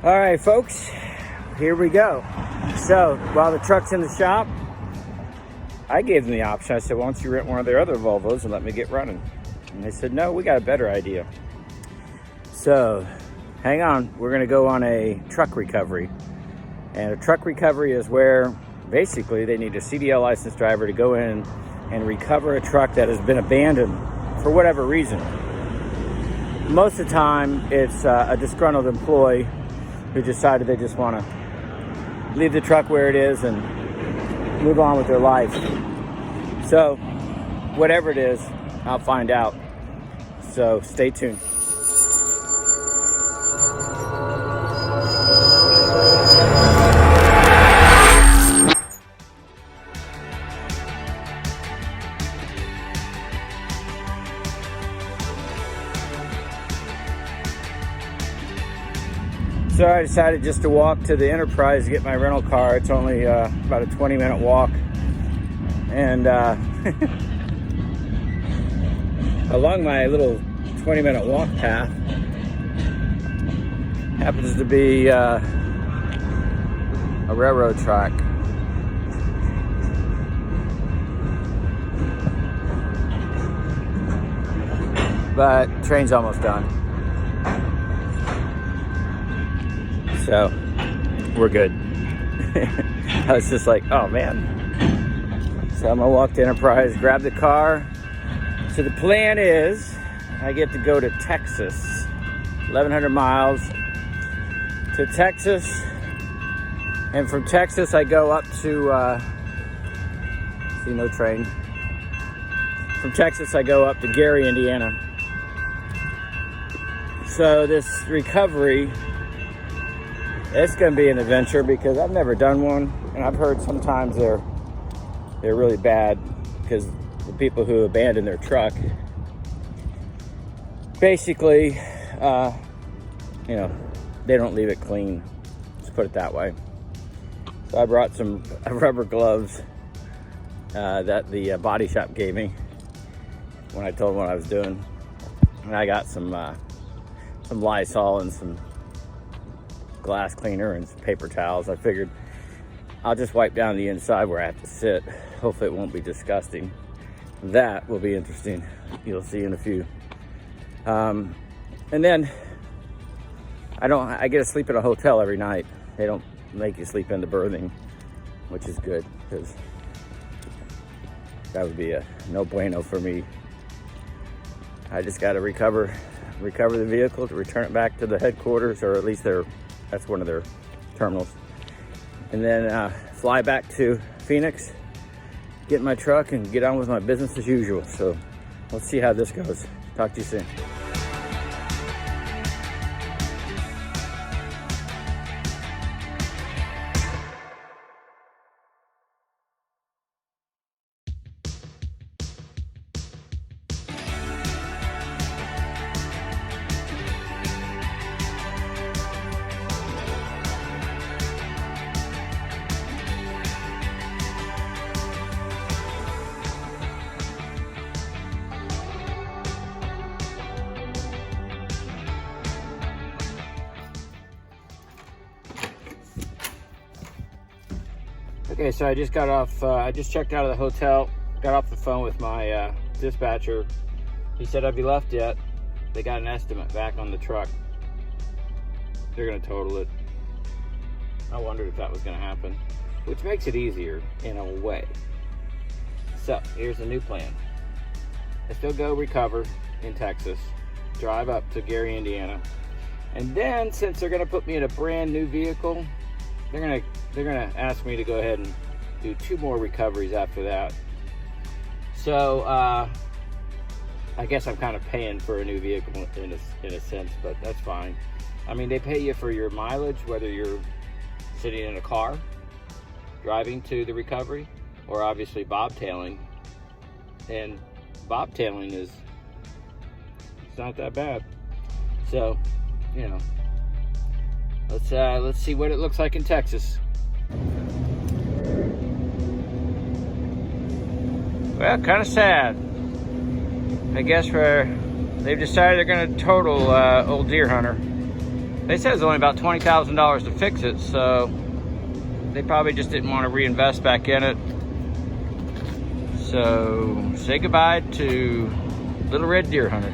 All right, folks, here we go. So while the truck's in the shop, I gave them the option. I said, why don't you rent one of their other Volvos and let me get running? And they said, no, we got a better idea. So hang on, we're gonna go on a truck recovery. And a truck recovery is where basically they need a CDL licensed driver to go in and recover a truck that has been abandoned for whatever reason. Most of the time, it's a disgruntled employee who decided they just want to leave the truck where it is and move on with their life. So, whatever it is, I'll find out. So, stay tuned. So I decided just to walk to the Enterprise to get my rental car. It's only about a 20-minute walk. And along my little 20-minute walk path happens to be a railroad track. But train's almost done. So, we're good. I was just like, oh man. So I'm gonna walk to Enterprise, grab the car. So the plan is, I get to go to Texas, 1,100 miles to Texas. And from Texas, I go up to, see no train. From Texas, I go up to Gary, Indiana. So this recovery, it's going to be an adventure because I've never done one, and I've heard sometimes they're really bad because the people who abandon their truck basically, they don't leave it clean. Let's put it that way. So I brought some rubber gloves that the body shop gave me when I told them what I was doing, and I got some Lysol and some glass cleaner and some paper towels. I figured I'll just wipe down the inside where I have to sit. Hopefully it won't be disgusting. That will be interesting. You'll see in a few. And then I get to sleep at a hotel every night. They don't make you sleep in the berthing, which is good because that would be a no bueno for me. I just got to recover the vehicle to return it back to the headquarters, or at least that's one of their terminals. And then fly back to Phoenix, get in my truck, and get on with my business as usual. So let's see how this goes. Talk to you soon. Okay, so I just got off, I just checked out of the hotel, got off the phone with my dispatcher. He said, have you left yet? They got an estimate back on the truck. They're gonna total it. I wondered if that was gonna happen, which makes it easier in a way. So, here's the new plan. I still go recover in Texas, drive up to Gary, Indiana, and then since they're gonna put me in a brand new vehicle, they're gonna ask me to go ahead and do 2 more recoveries after that. So I guess I'm kind of paying for a new vehicle in a sense, but that's fine. I mean, they pay you for your mileage, whether you're sitting in a car, driving to the recovery, or obviously bobtailing. And bobtailing it's not that bad. So, let's see what it looks like in Texas. Well, kind of sad. I guess they've decided they're going to total Old Deer Hunter. They said it was only about $20,000 to fix it, so they probably just didn't want to reinvest back in it. So say goodbye to Little Red Deer Hunter.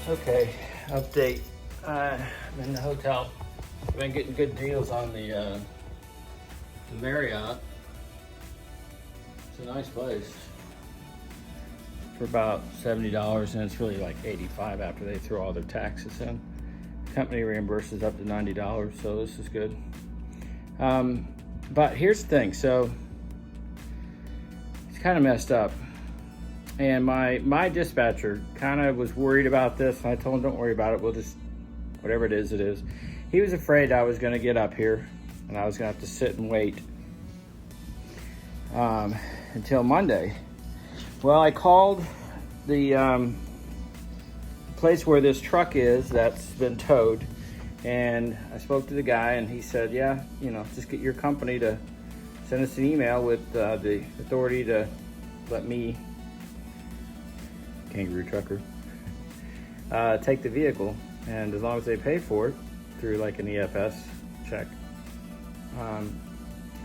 Okay, update. I'm in the hotel. I've been getting good deals on the Marriott. It's a nice place for about $70, and it's really like $85 after they throw all their taxes in. Company reimburses up to $90, so this is good. But here's the thing, so it's kind of messed up. And my dispatcher kind of was worried about this, and I told him, don't worry about it, we'll just, whatever it is, it is. He was afraid I was gonna get up here and I was gonna have to sit and wait until Monday. Well, I called the place where this truck is that's been towed, and I spoke to the guy, and he said, yeah, you know, just get your company to send us an email with the authority to let me, Kangaroo Trucker, take the vehicle, and as long as they pay for it through like an EFS check,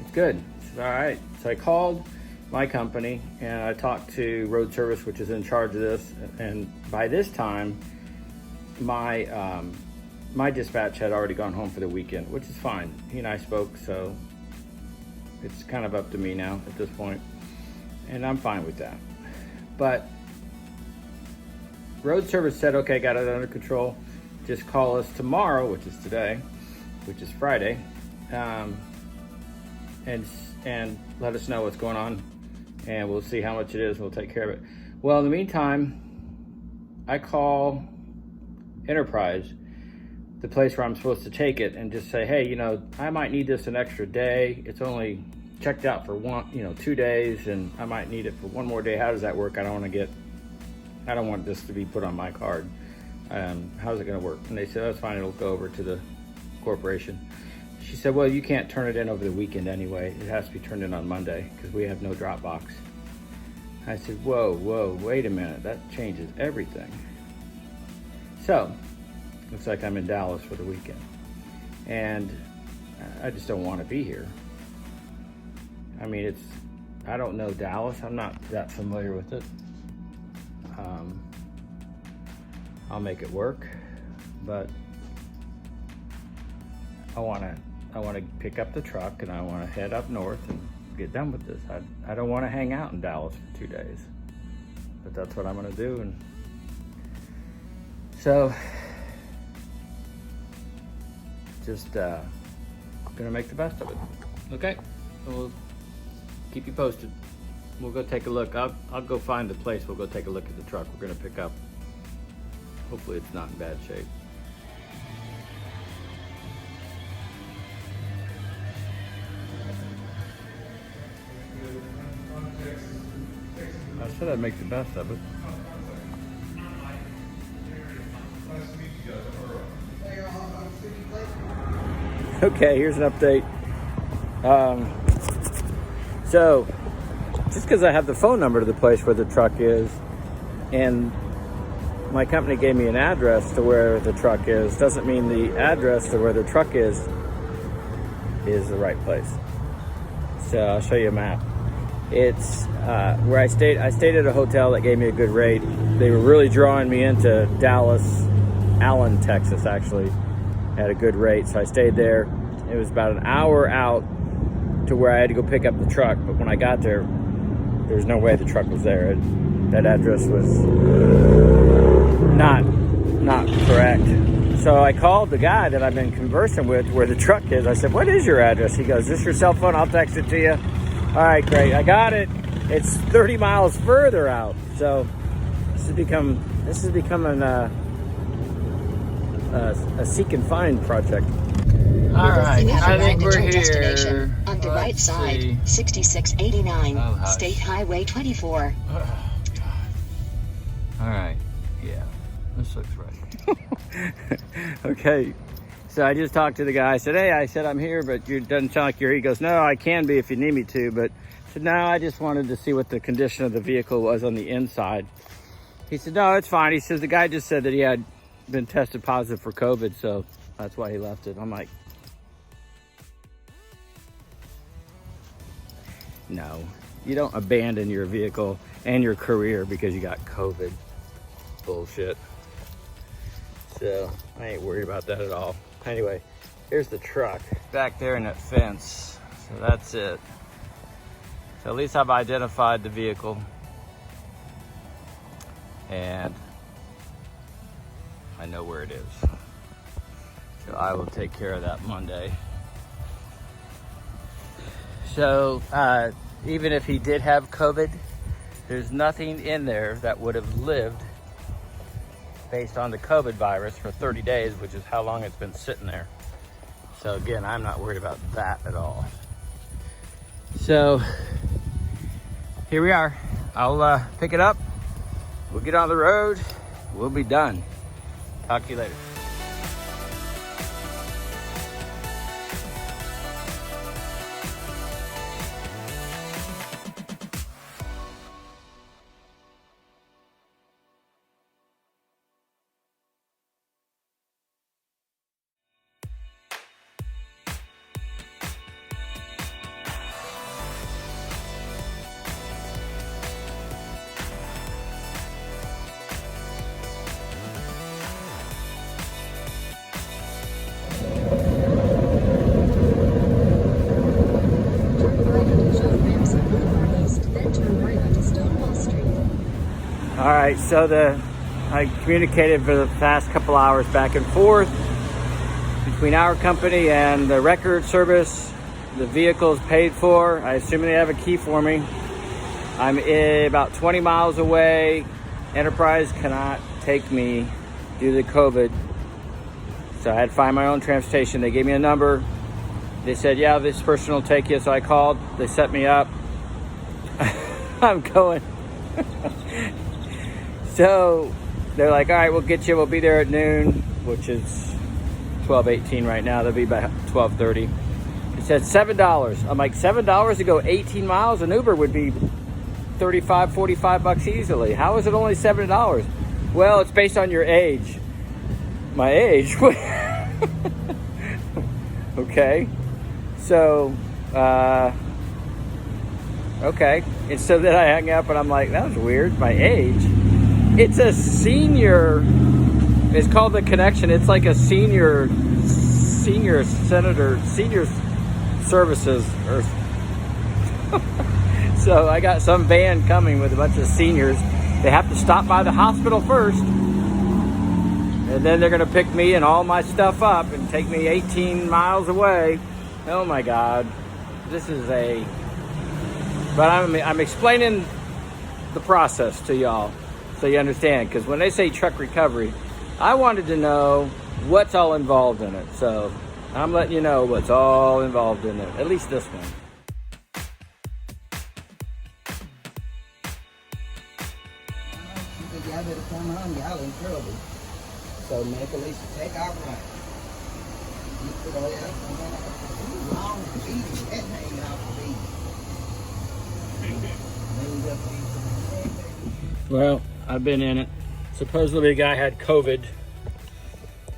it's good. Said, all right. So I called my company and I talked to Road Service, which is in charge of this, and by this time my my dispatch had already gone home for the weekend, which is fine. He and I spoke, so it's kind of up to me now at this point, and I'm fine with that. But Road Service said, okay, got it under control. Just call us tomorrow, which is today, which is Friday, and let us know what's going on, and we'll see how much it is. We'll take care of it. Well, in the meantime, I call Enterprise, the place where I'm supposed to take it, and just say, hey, you know, I might need this an extra day. It's only checked out for 2 days, and I might need it for one more day. How does that work? I don't want this to be put on my card. How's it gonna work? And they said, that's fine, it'll go over to the corporation. She said, well, you can't turn it in over the weekend anyway. It has to be turned in on Monday because we have no drop box. I said, whoa, wait a minute. That changes everything. So, looks like I'm in Dallas for the weekend. And I just don't want to be here. I mean, I don't know Dallas. I'm not that familiar with it. I'll make it work, but I want to pick up the truck and I want to head up north and get done with this. I don't want to hang out in Dallas for 2 days, but that's what I'm going to do. And so just gonna make the best of it. Okay, we'll keep you posted. We'll go take a look. I'll go find the place. We'll go take a look at the truck we're gonna pick up. Hopefully it's not in bad shape. I said I'd make the best of it. Okay, here's an update. So, just because I have the phone number to the place where the truck is, and my company gave me an address to where the truck is, doesn't mean the address to where the truck is the right place. So I'll show you a map. It's where I stayed. I stayed at a hotel that gave me a good rate. They were really drawing me into Dallas, Allen, Texas, actually, at a good rate. So I stayed there. It was about an hour out to where I had to go pick up the truck. But when I got there, there was no way the truck was there. That address was not correct. So I called the guy that I've been conversing with where the truck is. I said, "What is your address?" He goes, "Is this your cell phone? I'll text it to you." All right, great. I got it. It's 30 miles further out. So this has become a seek and find project. All right, I think we're here. On the right side, 6689, State Highway 24. Oh, God. All right, yeah, this looks right. Okay, so I just talked to the guy. I said, "Hey," I said, "I'm here, but it doesn't sound like you're here." He goes, "No, I can be if you need me to." But I said, "No, I just wanted to see what the condition of the vehicle was on the inside." He said, "No, it's fine." He says, "The guy just said that he had been tested positive for COVID, so that's why he left it." I'm like, no, you don't abandon your vehicle and your career because you got COVID. Bullshit. So I ain't worried about that at all. Anyway, here's the truck back there in that fence. So that's it. So at least I've identified the vehicle, and I know where it is. So I will take care of that Monday. So even if he did have COVID, there's nothing in there that would have lived based on the COVID virus for 30 days, which is how long it's been sitting there. So again, I'm not worried about that at all. So here we are. I'll pick it up. We'll get on the road. We'll be done. Talk to you later. All right, so I communicated for the past couple hours back and forth between our company and the record service. The vehicle is paid for. I assume they have a key for me. I'm about 20 miles away. Enterprise cannot take me due to COVID. So I had to find my own transportation. They gave me a number. They said, "Yeah, this person will take you." So I called. They set me up. I'm going. So they're like, "All right, we'll get you. We'll be there at noon," which is 12:18 right now. They'll be about 12:30. It said $7. I'm like, $7 to go 18 miles? An Uber would be $35, $45 easily. How is it only $7? Well, it's based on your age. My age? Okay. So, okay. And so then I hung up and I'm like, that was weird. My age. It's a senior. It's called The Connection. It's like a senior services. So I got some van coming with a bunch of seniors. They have to stop by the hospital first. And then they're gonna pick me and all my stuff up and take me 18 miles away. Oh my God, this is but I'm explaining the process to y'all so you understand, because when they say truck recovery, I wanted to know what's all involved in it. So I'm letting you know what's all involved in it, at least this one. Y'all better come home, y'all in trouble. So make Lisa take our right. You put all that long feet, that hanging off the feet. Well, I've been in it. Supposedly the guy had COVID,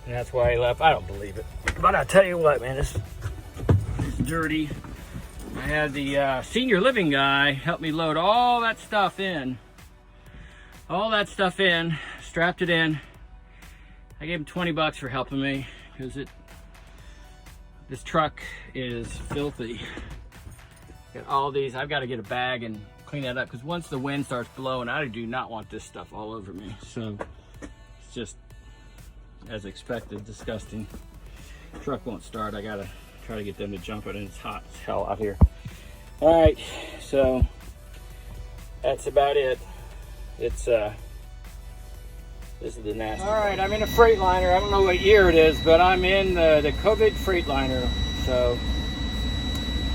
and that's why he left. I don't believe it. But I'll tell you what, man, it's dirty. I had the senior living guy help me load all that stuff in. Strapped it in. I gave him 20 bucks for helping me, because this truck is filthy. Got all these. I've got to get a bag and clean that up, because once the wind starts blowing, I do not want this stuff all over me. So it's just, as expected, disgusting. Truck won't start. I gotta try to get them to jump it, and it's hot as hell out here. All right, so that's about it. It's this is the nasty. All right, I'm in a Freightliner. I don't know what year it is, but I'm in the COVID Freightliner. So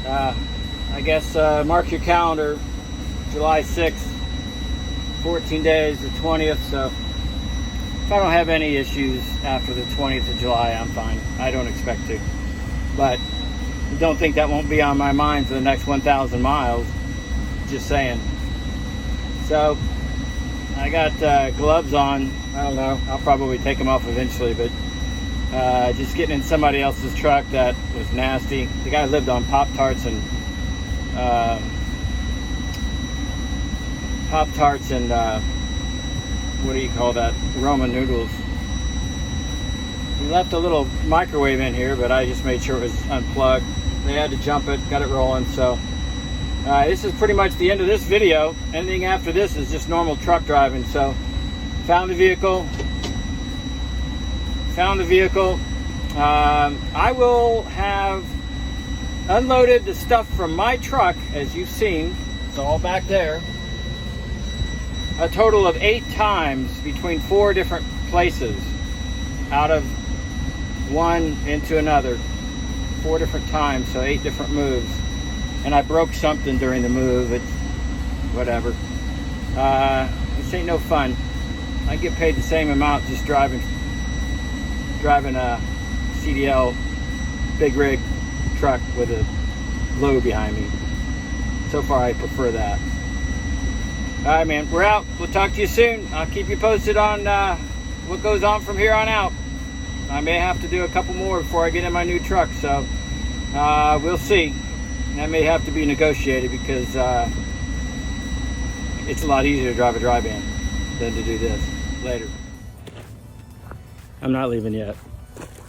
I guess mark your calendar, July 6th, 14 days, the 20th. So if I don't have any issues after the 20th of July, I'm fine. I don't expect to, but don't think that won't be on my mind for the next 1,000 miles. Just saying. So I got gloves on. I don't know, I'll probably take them off eventually, but just getting in somebody else's truck that was nasty. The guy lived on Pop-Tarts and what do you call that? Roman noodles. He left a little microwave in here, but I just made sure it was unplugged. They had to jump it, got it rolling. So this is pretty much the end of this video. Anything after this is just normal truck driving. So found the vehicle. I will have unloaded the stuff from my truck, as you've seen. It's all back there. A total of 8 times between 4 different places, out of one into another. 4 different times, so 8 different moves. And I broke something during the move. It's whatever. This ain't no fun. I get paid the same amount just driving a CDL big rig truck with a load behind me. So far I prefer that. Alright, man, we're out. We'll talk to you soon. I'll keep you posted on what goes on from here on out. I may have to do a couple more before I get in my new truck, so we'll see. That may have to be negotiated, because it's a lot easier to drive a drive-in than to do this. Later. I'm not leaving yet.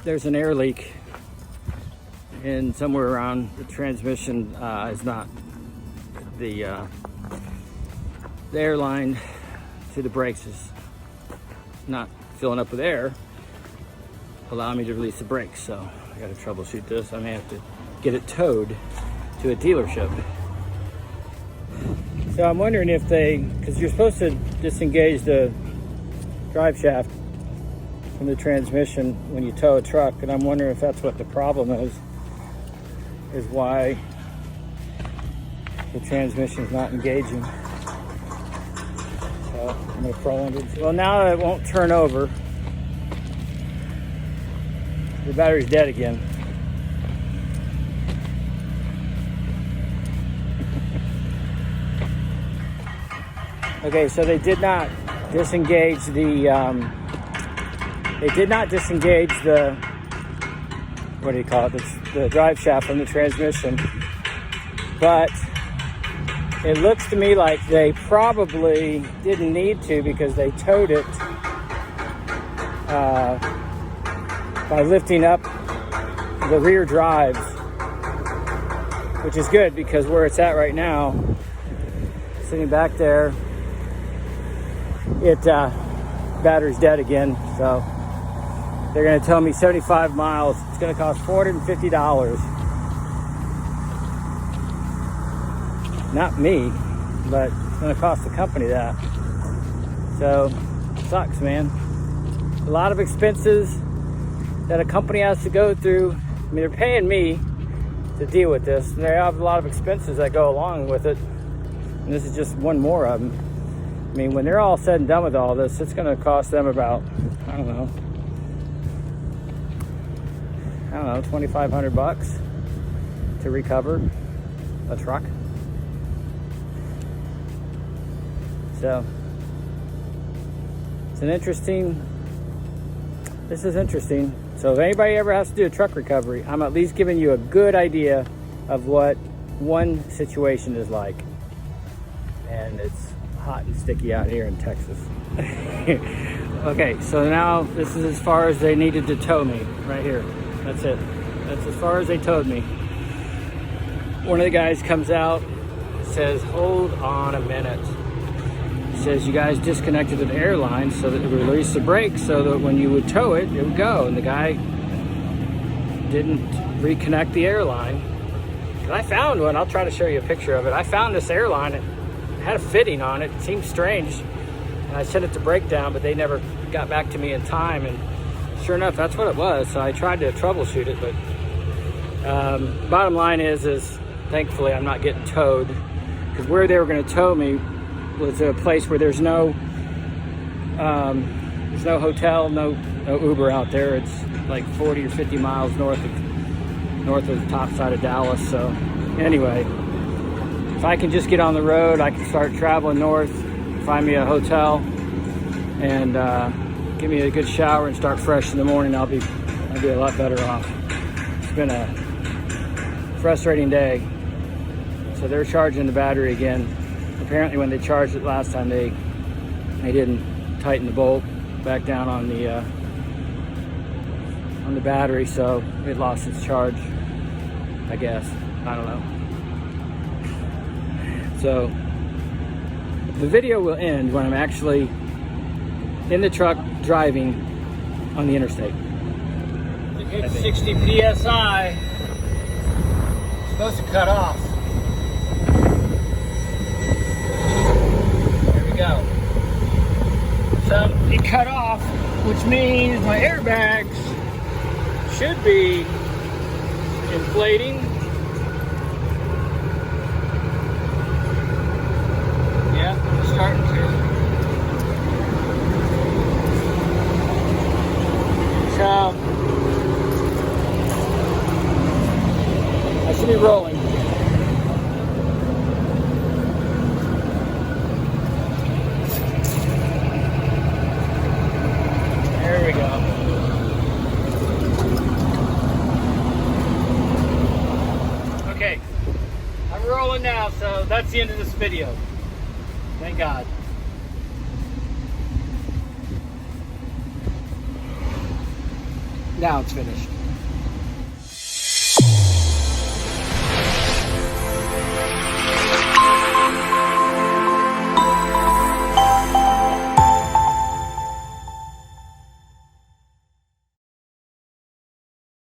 There's an air leak, and somewhere around the transmission is not the air line to the brakes is not filling up with air, allow me to release the brakes. So I got to troubleshoot this. I may have to get it towed to a dealership. So I'm wondering if because you're supposed to disengage the drive shaft from the transmission when you tow a truck, and I'm wondering if that's what the problem is why the transmission is not engaging. So I'm going to crawl under. Well, now it won't turn over. The battery's dead again. Okay, so they did not disengage the what do you call it? The drive shaft from the transmission. But it looks to me like they probably didn't need to, because they towed it by lifting up the rear drives, which is good, because where it's at right now, sitting back there, battery's dead again. So They're gonna tow me 75 miles. It's gonna cost $450. Not me, but it's gonna cost the company that. So, sucks, man. A lot of expenses that a company has to go through. I mean, they're paying me to deal with this. They have a lot of expenses that go along with it. And this is just one more of them. I mean, when they're all said and done with all this, it's gonna cost them about, I don't know, $2,500 to recover a truck. So, this is interesting. So if anybody ever has to do a truck recovery, I'm at least giving you a good idea of what one situation is like. And it's hot and sticky out here in Texas. Okay, so now this is as far as they needed to tow me, right here. That's it. That's as far as they towed me. One of the guys comes out, says, hold on a minute. He says, you guys disconnected the airline so that it would release the brake so that when you would tow it, it would go. And the guy didn't reconnect the airline. And I found one. I'll try to show you a picture of it. I found this airline. It had a fitting on it. It seemed strange. And I sent it to breakdown, but they never got back to me in time. And sure enough, that's what it was. So I tried to troubleshoot it, but bottom line is thankfully I'm not getting towed, because where they were going to tow me was a place where there's no hotel, no Uber out there. It's like 40 or 50 miles north of the top side of Dallas. So anyway, if I can just get on the road, I can start traveling north, find me a hotel, and give me a good shower and start fresh in the morning. I'll be a lot better off. It's been a frustrating day. So they're charging the battery again. Apparently when they charged it last time, they didn't tighten the bolt back down on the battery, so it lost its charge, I guess. I don't know. So the video will end when I'm actually in the truck driving on the interstate. It hit 60 PSI. It's supposed to cut off. There we go. So it cut off, which means my airbags should be inflating. Yeah, starting to. So I should be rolling. There we go. Okay, I'm rolling now, so that's the end of this video. Thank God. Now it's finished.